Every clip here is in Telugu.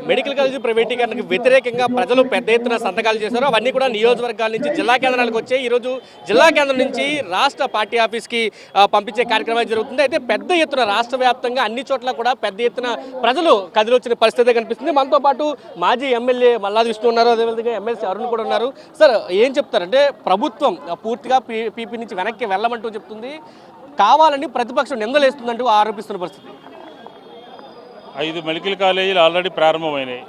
మెడికల్ కాలేజీ ప్రైవేటీకరణకు వ్యతిరేకంగా ప్రజలు పెద్ద ఎత్తున సంతకాలు చేశారు. అవన్నీ కూడా నియోజకవర్గాల నుంచి జిల్లా కేంద్రాలకు వచ్చాయి. ఈరోజు జిల్లా కేంద్రం నుంచి రాష్ట్ర పార్టీ ఆఫీస్కి పంపించే కార్యక్రమం జరుగుతుంది. అయితే పెద్ద ఎత్తున రాష్ట్ర వ్యాప్తంగా అన్ని చోట్ల కూడా పెద్ద ఎత్తున ప్రజలు కదిలొచ్చిన పరిస్థితి కనిపిస్తుంది. మనతో పాటు మాజీ ఎమ్మెల్యే మల్లాది విష్ణు ఉన్నారు, అదేవిధంగా ఎమ్మెల్సీ అరుణ్ కూడా ఉన్నారు. సార్, ఏం చెప్తారంటే ప్రభుత్వం పూర్తిగా పీపీ నుంచి వెనక్కి వెళ్ళమంటూ చెప్తుంది, కావాలని ప్రతిపక్షం నిందలేస్తుందంటూ ఆరోపిస్తున్న పరిస్థితి. 5 మెడికల్ కాలేజీలు ఆల్రెడీ ప్రారంభమైనాయి.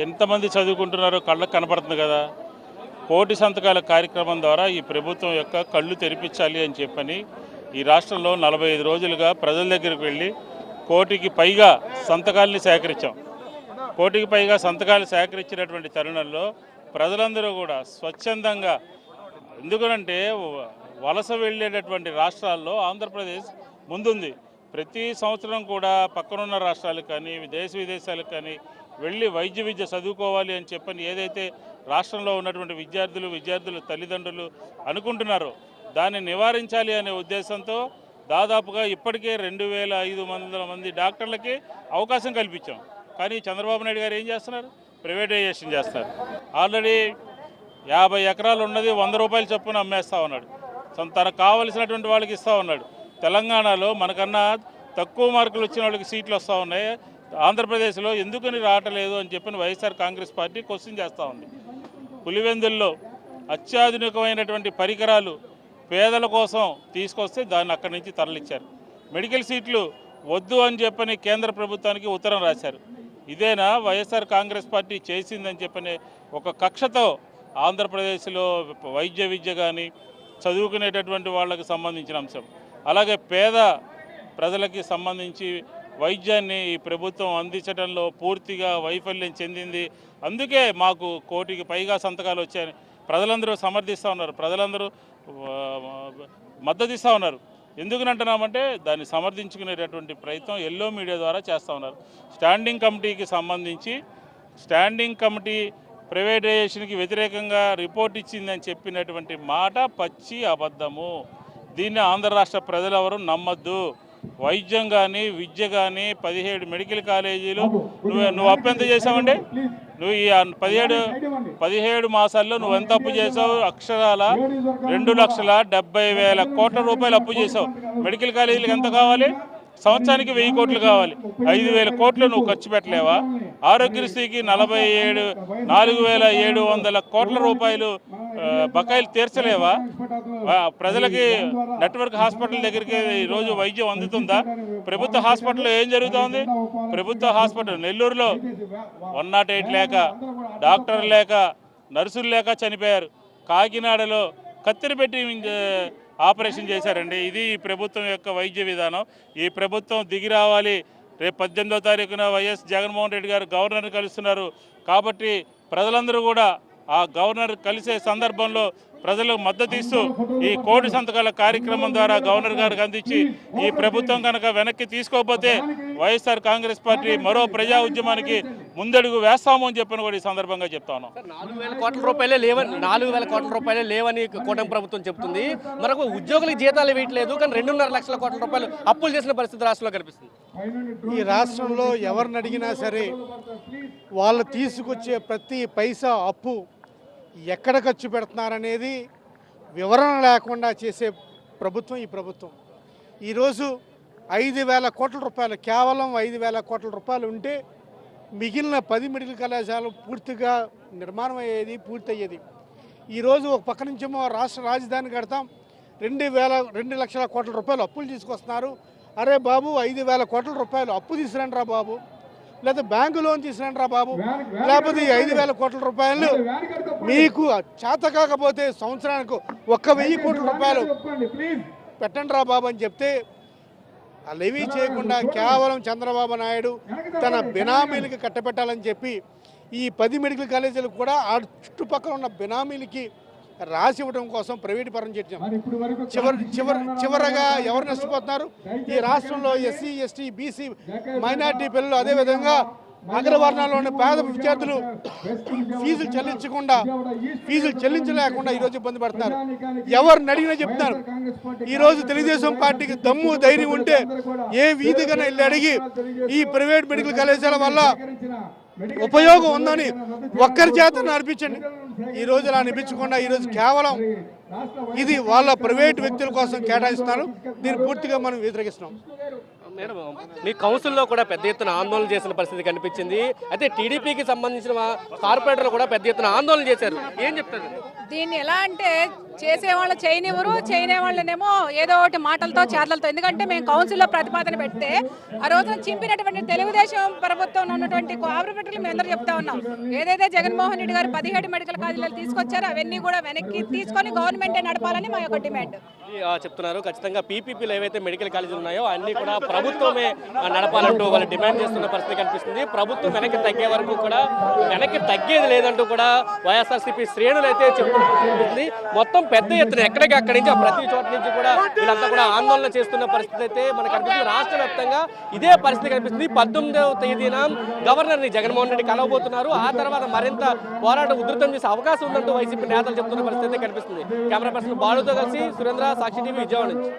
ఎంతమంది చదువుకుంటున్నారో కళ్ళకు కనపడుతుంది కదా. కోటి సంతకాల కార్యక్రమం ద్వారా ఈ ప్రభుత్వం యొక్క కళ్ళు తెరిపించాలి అని చెప్పని ఈ రాష్ట్రంలో 45 రోజులుగా ప్రజల దగ్గరికి వెళ్ళి కోటికి పైగా సంతకాలని సేకరించాం. కోటికి పైగా సంతకాలు సేకరించినటువంటి తరుణంలో ప్రజలందరూ కూడా స్వచ్ఛందంగా, ఎందుకనంటే వలస వెళ్ళేటటువంటి రాష్ట్రాల్లో ఆంధ్రప్రదేశ్ ముందుంది. ప్రతి సంవత్సరం కూడా పక్కనున్న రాష్ట్రాలకు కానీ దేశ విదేశాలకు కానీ వెళ్ళి వైద్య విద్య చదువుకోవాలి అని చెప్పని ఏదైతే రాష్ట్రంలో ఉన్నటువంటి విద్యార్థుల తల్లిదండ్రులు అనుకుంటున్నారో దాన్ని నివారించాలి అనే ఉద్దేశంతో దాదాపుగా ఇప్పటికే 2500 మంది డాక్టర్లకి అవకాశం కల్పించాం. కానీ చంద్రబాబు నాయుడు గారు ఏం చేస్తున్నారు? ప్రైవేటైజేషన్ చేస్తున్నారు. ఆల్రెడీ 50 ఎకరాలు ఉన్నది 100 రూపాయలు చొప్పున అమ్మేస్తూ ఉన్నాడు. తనకు కావలసినటువంటి వాళ్ళకి ఇస్తూ ఉన్నాడు. తెలంగాణలో మనకన్నా తక్కువ మార్కులు వచ్చిన వాళ్ళకి సీట్లు వస్తూ ఉన్నాయి. ఆంధ్రప్రదేశ్లో ఎందుకని రావట్లేదు అని చెప్పిన వైఎస్ఆర్ కాంగ్రెస్ పార్టీ క్వశ్చన్ చేస్తూ ఉంది. పులివెందుల్లో అత్యాధునికమైనటువంటి పరికరాలు పేదల కోసం తీసుకొస్తే దాన్ని అక్కడి నుంచి తరలించారు. మెడికల్ సీట్లు వద్దు అని చెప్పని కేంద్ర ప్రభుత్వానికి ఉత్తరం రాశారు. ఇదేనా వైఎస్ఆర్ కాంగ్రెస్ పార్టీ చేసిందని చెప్పని ఒక కక్షతో ఆంధ్రప్రదేశ్లో వైద్య విద్య కానీ చదువుకునేటటువంటి వాళ్ళకి సంబంధించిన అంశం, అలాగే పేద ప్రజలకి సంబంధించి వైద్యాన్ని ఈ ప్రభుత్వం అందించడంలో పూర్తిగా వైఫల్యం చెందింది. అందుకే మాకు కోటికి పైగా సంతకాలు వచ్చాయని ప్రజలందరూ సమర్థిస్తూ ఉన్నారు, ప్రజలందరూ మద్దతు ఇస్తూ ఉన్నారు. ఎందుకనంటున్నామంటే దాన్ని సమర్థించుకునేటటువంటి ప్రయత్నం ఎల్లో మీడియా ద్వారా చేస్తూ ఉన్నారు. స్టాండింగ్ కమిటీకి సంబంధించి స్టాండింగ్ కమిటీ ప్రైవేటైజేషన్కి వ్యతిరేకంగా రిపోర్ట్ ఇచ్చిందని చెప్పినటువంటి మాట పచ్చి అబద్ధము. దీన్ని ఆంధ్ర రాష్ట్ర ప్రజలెవరూ నమ్మద్దు. వైద్యం కానీ విద్య కానీ 17 మెడికల్ కాలేజీలు నువ్వు అప్పు ఎంత చేసావండి? నువ్వు ఈ 17 మాసాల్లో నువ్వు ఎంత అప్పు చేసావు? అక్షరాల 2,70,000 కోట్ల రూపాయలు అప్పు చేసావు. మెడికల్ కాలేజీలకు ఎంత కావాలి? సంవత్సరానికి 1000 కోట్లు కావాలి. 5,000 కోట్లు నువ్వు ఖర్చు పెట్టలేవా? ఆరోగ్యశ్రీకి 4,700 కోట్ల రూపాయలు బకాయిలు తీర్చలేవా? ప్రజలకి నెట్వర్క్ హాస్పిటల్ దగ్గరికి ఈరోజు వైద్యం అందుతుందా? ప్రభుత్వ హాస్పిటల్లో ఏం జరుగుతోంది? ప్రభుత్వ హాస్పిటల్ నెల్లూరులో 108 లేక, డాక్టర్ లేక, నర్సులు లేక చనిపోయారు. కాకినాడలో కత్తిరి పెట్టి ఆపరేషన్ చేశారండి. ఇది ఈ ప్రభుత్వం యొక్క వైద్య విధానం. ఈ ప్రభుత్వం దిగి రావాలి. రేపు 18వ తారీఖున వైఎస్ జగన్మోహన్ రెడ్డి గారు గవర్నర్ని కలుస్తున్నారు. కాబట్టి ప్రజలందరూ కూడా ఆ గవర్నర్ కలిసే సందర్భంలో ప్రజలకు మద్దతు ఇస్తూ ఈ కోటి సంతకాల కార్యక్రమం ద్వారా గవర్నర్ గారికి అందించి ఈ ప్రభుత్వం కనుక వెనక్కి తీసుకోకపోతే వైఎస్ఆర్ కాంగ్రెస్ పార్టీ మరో ప్రజా ఉద్యమానికి ముందడుగు వేస్తాము అని చెప్పని కూడా ఈ సందర్భంగా చెప్తాను. 4,000 కోట్ల రూపాయలే లేవని కూటమి ప్రభుత్వం చెప్తుంది. మరొక ఉద్యోగులకు జీతాలు వేయట్లేదు, కానీ 2.5 లక్షల కోట్ల రూపాయలు అప్పులు చేసిన పరిస్థితి రాష్ట్రంలో కనిపిస్తుంది. ఈ రాష్ట్రంలో ఎవరిని అడిగినా సరే వాళ్ళు తీసుకొచ్చే ప్రతి పైసా అప్పు ఎక్కడ ఖర్చు పెడుతున్నారనేది వివరణ లేకుండా చేసే ప్రభుత్వం ఈ ప్రభుత్వం. ఈరోజు 5,000 కోట్ల రూపాయలు, కేవలం 5,000 కోట్ల రూపాయలు ఉంటే మిగిలిన 10 మెడికల్ కళాశాలలు పూర్తిగా నిర్మాణం అయ్యేది, పూర్తయ్యేది. ఈరోజు ఒక పక్క నుంచేమో రాష్ట్ర రాజధాని కడతాం, 2 లక్షల కోట్ల రూపాయలు అప్పులు తీసుకొస్తున్నారు. అరే బాబు, 5,000 కోట్ల రూపాయలు అప్పు తీసుకురండి రా బాబు, లేదా బ్యాంకు లోన్ తీసుకురండి రా బాబు, లేకపోతే ఈ 5,000 కోట్ల రూపాయలు మీకు చేత కాకపోతే సంవత్సరానికి 1,000 కోట్ల రూపాయలు పెట్టండి రా బాబు అని చెప్తే అలేమీ చేయకుండా కేవలం చంద్రబాబు నాయుడు తన బినామీలకి కట్టబెట్టాలని చెప్పి ఈ 10 మెడికల్ కాలేజీలు కూడా ఆ చుట్టుపక్కల ఉన్న బినామీలకి రాసి ఇవ్వడం కోసం ప్రైవేట్ పరం చేసాం. చివరగా ఎవరు నష్టపోతున్నారు? ఈ రాష్ట్రంలో ఎస్సీ, ఎస్టీ, బీసీ, మైనార్టీ పిల్లలు, అదేవిధంగా అగ్రవర్ణాల్లోని పేద విద్యార్థులు ఫీజులు చెల్లించలేకుండా ఈరోజు ఇబ్బంది పడుతున్నారు. ఎవరిని అడిగినా చెప్తున్నారు. ఈరోజు తెలుగుదేశం పార్టీకి దమ్ము ధైర్యం ఉంటే ఏ వీధికైనా వెళ్ళి అడిగి ఈ ప్రైవేట్ మెడికల్ కళాశాల వల్ల ఉపయోగం ఉందని ఒక్కరి చేత నడిపించండి. ఈరోజు ఇలా అనిపించకుండా ఈరోజు కేవలం ఇది వాళ్ళ ప్రైవేట్ వ్యక్తుల కోసం కేటాయిస్తున్నారు. దీన్ని పూర్తిగా మనం వ్యతిరేకిస్తున్నాం. మేడం, మీ కౌన్సిల్లో కూడా పెద్ద ఎత్తున ఆందోళన చేసిన పరిస్థితి కనిపించింది. అయితే టీడీపీకి సంబంధించిన కార్పొరేటర్లు కూడా పెద్ద ఎత్తున ఆందోళన చేశారు. ఏం చెప్తారు? దీన్ని ఎలా అంటే చేసేవాళ్ళు చేయనివ్వరు, చేయనే వాళ్ళనేమో ఏదో ఒకటి మాటలతో చేతలతో. ఎందుకంటే మేము కౌన్సిల్లో ప్రతిపాదన పెడితే ఆ రోజున చింపినటువంటి తెలుగుదేశం ప్రభుత్వంలో ఉన్నటువంటి కార్పొరేటర్లు మేము అందరూ చెప్తా ఉన్నాం. ఏదైతే జగన్మోహన్ రెడ్డి గారు 17 మెడికల్ కాలేజీలు తీసుకొచ్చారో అవన్నీ కూడా వెనక్కి తీసుకొని గవర్నమెంటే నడపాలని మా యొక్క డిమాండ్. చెప్తున్నారు ఖచ్చితంగా పీపీపీలు ఏవైతే మెడికల్ కాలేజీలు ఉన్నాయో అన్ని కూడా ప్రభుత్వమే నడపాలంటూ వాళ్ళు డిమాండ్ చేస్తున్న పరిస్థితి కనిపిస్తుంది. ప్రభుత్వం వెనక్కి తగ్గే వరకు కూడా వెనక్కి తగ్గేది లేదంటూ కూడా వైఎస్ఆర్సీపీ శ్రేణులు అయితే చెప్తుంది. మొత్తం పెద్ద ఎత్తున ఎక్కడికి అక్కడి నుంచి ప్రతి చోట నుంచి కూడా వీళ్ళంతా కూడా ఆందోళన చేస్తున్న పరిస్థితి అయితే మనకు కనిపిస్తుంది. రాష్ట్ర వ్యాప్తంగా ఇదే పరిస్థితి కనిపిస్తుంది. 18వ తేదీన గవర్నర్ని జగన్మోహన్ రెడ్డి కలవబోతున్నారు. ఆ తర్వాత మరింత పోరాటం ఉధృతం చేసే అవకాశం ఉందంటూ వైసీపీ నేతలు చెప్తున్న పరిస్థితి కనిపిస్తుంది. కెమెరా పర్సన్ బాలుతో కలిసి సురేంద్ర, సాక్షి టీవీ, విజయవాడ నుంచి.